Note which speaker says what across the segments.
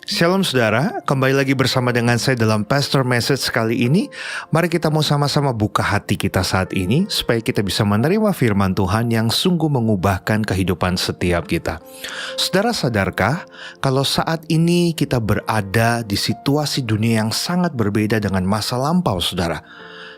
Speaker 1: Shalom saudara, kembali lagi bersama dengan saya dalam Pastor Message kali ini. Mari kita mau sama-sama buka hati kita saat ini supaya kita bisa menerima firman Tuhan yang sungguh mengubahkan kehidupan setiap kita. Saudara sadarkah kalau saat ini kita berada di situasi dunia yang sangat berbeda dengan masa lampau saudara?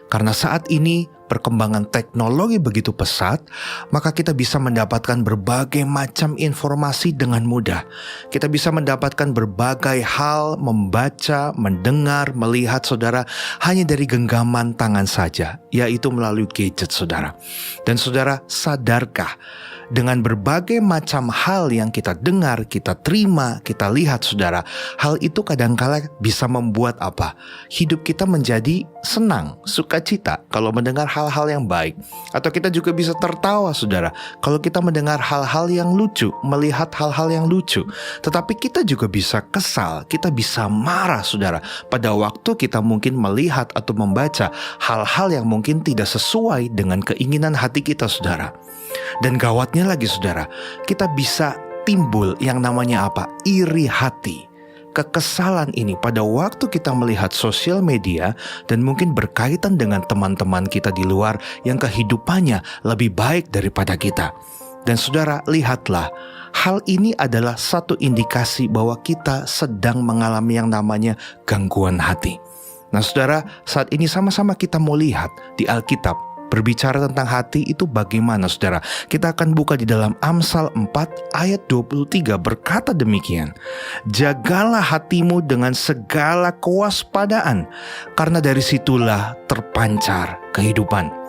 Speaker 1: Karena saat ini perkembangan teknologi begitu pesat, maka kita bisa mendapatkan berbagai macam informasi dengan mudah. Kita bisa mendapatkan berbagai hal, membaca, mendengar, melihat saudara, hanya dari genggaman tangan saja, yaitu melalui gadget saudara. Dan saudara, sadarkah dengan berbagai macam hal yang kita dengar, kita terima, kita lihat saudara, hal itu kadangkala bisa membuat apa? Hidup kita menjadi senang, sukacita kalau mendengar hal-hal yang baik. Atau kita juga bisa tertawa saudara kalau kita mendengar hal-hal yang lucu, melihat hal-hal yang lucu. Tetapi kita juga bisa kesal, kita bisa marah saudara pada waktu kita mungkin melihat atau membaca hal-hal yang mungkin tidak sesuai dengan keinginan hati kita saudara. Dan gawatnya lagi saudara, kita bisa timbul yang namanya apa? Iri hati. Kekesalan ini pada waktu kita melihat sosial media dan mungkin berkaitan dengan teman-teman kita di luar yang kehidupannya lebih baik daripada kita. Dan saudara, lihatlah, hal ini adalah satu indikasi bahwa kita sedang mengalami yang namanya gangguan hati. Nah saudara, saat ini sama-sama kita mau lihat di Alkitab, berbicara tentang hati itu bagaimana saudara. Kita akan buka di dalam Amsal 4 ayat 23 berkata demikian. Jagalah hatimu dengan segala kewaspadaan, karena dari situlah terpancar kehidupan.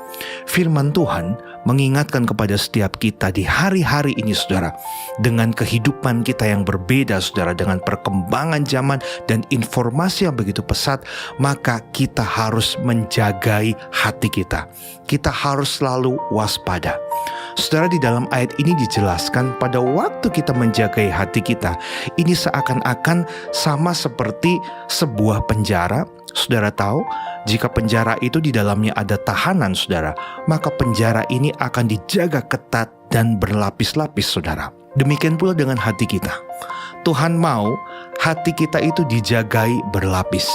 Speaker 1: Firman Tuhan mengingatkan kepada setiap kita di hari-hari ini saudara, dengan kehidupan kita yang berbeda saudara, dengan perkembangan zaman dan informasi yang begitu pesat, maka kita harus menjagai hati kita. Kita harus selalu waspada. Saudara, di dalam ayat ini dijelaskan pada waktu kita menjagai hati kita, ini seakan-akan sama seperti sebuah penjara. Saudara tahu, jika penjara itu di dalamnya ada tahanan saudara, maka penjara ini akan dijaga ketat dan berlapis-lapis saudara. Demikian pula dengan hati kita. Tuhan mau hati kita itu dijagai berlapis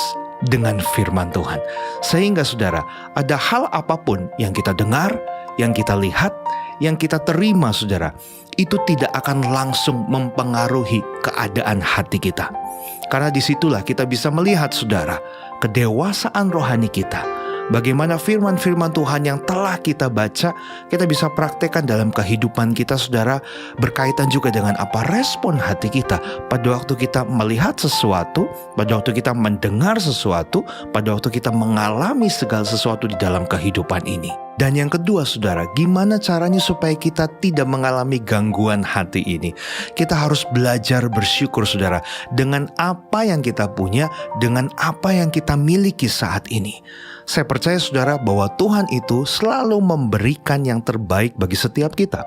Speaker 1: dengan firman Tuhan. Sehingga saudara, ada hal apapun yang kita dengar, yang kita lihat, yang kita terima saudara, itu tidak akan langsung mempengaruhi keadaan hati kita. Karena disitulah kita bisa melihat saudara, kedewasaan rohani kita. Bagaimana firman-firman Tuhan yang telah kita baca, kita bisa praktekkan dalam kehidupan kita saudara, berkaitan juga dengan apa respon hati kita pada waktu kita melihat sesuatu, pada waktu kita mendengar sesuatu, pada waktu kita mengalami segala sesuatu di dalam kehidupan ini. Dan yang kedua saudara, gimana caranya supaya kita tidak mengalami gangguan hati ini? Kita harus belajar bersyukur saudara, dengan apa yang kita punya, dengan apa yang kita miliki saat ini. Saya percaya saudara bahwa Tuhan itu selalu memberikan yang terbaik bagi setiap kita.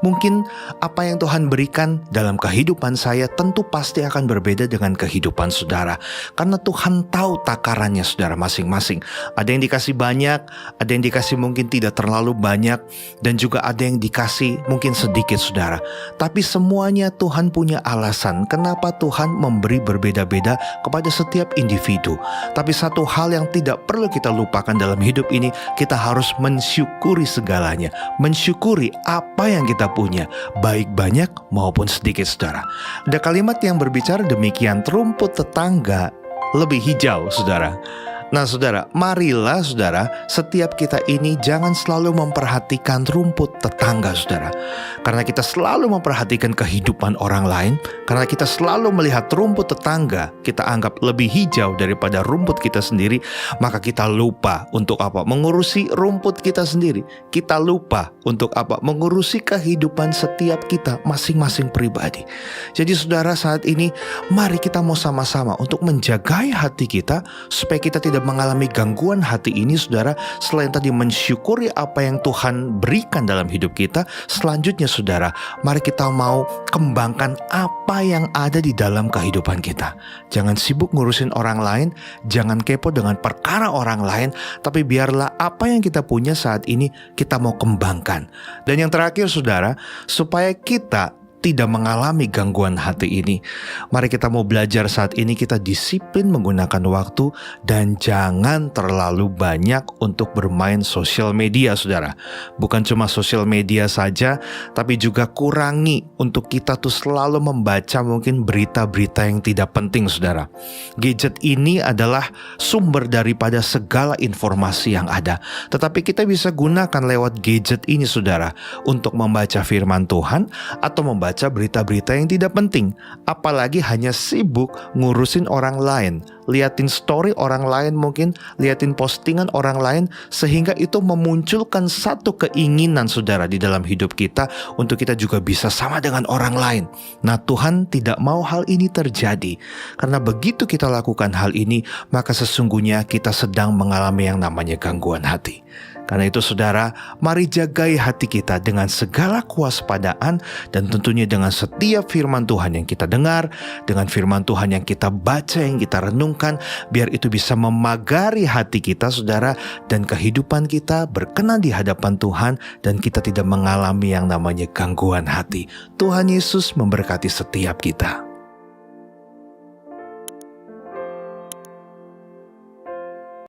Speaker 1: Mungkin apa yang Tuhan berikan dalam kehidupan saya tentu pasti akan berbeda dengan kehidupan saudara. Karena Tuhan tahu takarannya saudara masing-masing. Ada yang dikasih banyak, ada yang dikasih mungkin tidak terlalu banyak, dan juga ada yang dikasih mungkin sedikit saudara. Tapi semuanya Tuhan punya alasan kenapa Tuhan memberi berbeda-beda kepada setiap individu. Tapi satu hal yang tidak perlu kita lupakan dalam hidup ini, kita harus mensyukuri segalanya, mensyukuri apa yang kita punya, baik banyak maupun sedikit saudara. Ada kalimat yang berbicara demikian, rumput tetangga lebih hijau saudara. Nah saudara, marilah saudara, setiap kita ini jangan selalu memperhatikan rumput tetangga saudara. Karena kita selalu memperhatikan kehidupan orang lain, karena kita selalu melihat rumput tetangga kita anggap lebih hijau daripada rumput kita sendiri, maka kita lupa untuk apa? Mengurusi rumput kita sendiri. Kita lupa untuk apa? Mengurusi kehidupan setiap kita masing-masing pribadi. Jadi saudara, saat ini mari kita mau sama-sama untuk menjagai hati kita supaya kita tidak mengalami gangguan hati ini saudara. Selain tadi mensyukuri apa yang Tuhan berikan dalam hidup kita, selanjutnya saudara, mari kita mau kembangkan apa yang ada di dalam kehidupan kita. Jangan sibuk ngurusin orang lain, jangan kepo dengan perkara orang lain, tapi biarlah apa yang kita punya saat ini kita mau kembangkan. Dan yang terakhir saudara, supaya kita tidak mengalami gangguan hati ini. Mari kita mau belajar saat ini, kita disiplin menggunakan waktu dan jangan terlalu banyak untuk bermain sosial media, saudara. Bukan cuma sosial media saja, tapi juga kurangi untuk kita tuh selalu membaca mungkin berita-berita yang tidak penting, saudara. Gadget ini adalah sumber daripada segala informasi yang ada. Tetapi kita bisa gunakan lewat gadget ini, saudara, untuk membaca firman Tuhan atau membaca berita-berita yang tidak penting. Apalagi hanya sibuk ngurusin orang lain, liatin story orang lain, mungkin liatin postingan orang lain, sehingga itu memunculkan satu keinginan, saudara, di dalam hidup kita untuk kita juga bisa sama dengan orang lain. Nah, Tuhan tidak mau hal ini terjadi. Karena begitu kita lakukan hal ini, maka sesungguhnya kita sedang mengalami yang namanya gangguan hati. Karena itu, saudara, mari jagai hati kita dengan segala kewaspadaan dan tentunya dengan setiap firman Tuhan yang kita dengar, dengan firman Tuhan yang kita baca, yang kita renungkan, biar itu bisa memagari hati kita, saudara, dan kehidupan kita berkenan di hadapan Tuhan dan kita tidak mengalami yang namanya gangguan hati. Tuhan Yesus memberkati setiap kita.